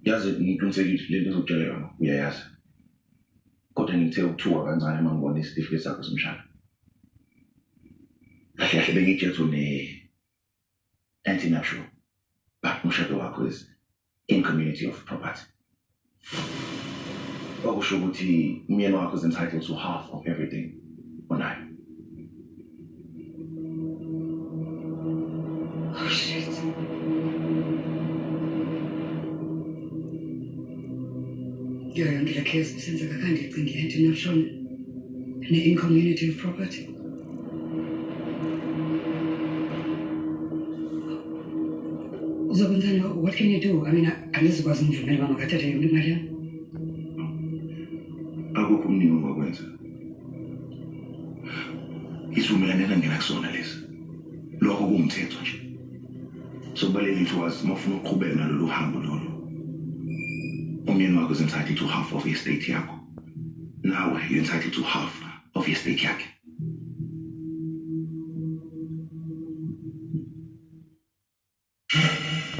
Yazi ngiqinisekile lento ezokutshela yona uyayazi. Kodwa ngithe ukuthuka kancane uma ngibona isitifiketi sakho somshado. Kahle kahle bengitshetho anti-nuptial. But umshado wakho is in community of property. Okusho ukuthi umyeni wakho is entitled to half of everything onayo. Oh shit. Yonke le case isenzeka kanje icinga anti-nuptial in community of property. What can you do? I mean, angizikwazi ngivumela mama kathathe yonke imali yami. Akukho umningi ongakwenza. Isivumelane engena kusona lesi. Lokho kuwumthetho nje. Sokubaleka ukuthi wazi mafuna ukuqhubeka nalolu hambo lolu. Umyeni wakho is entitled to half of your estate yakho. Nawe you're entitled to half of your estate yakhe.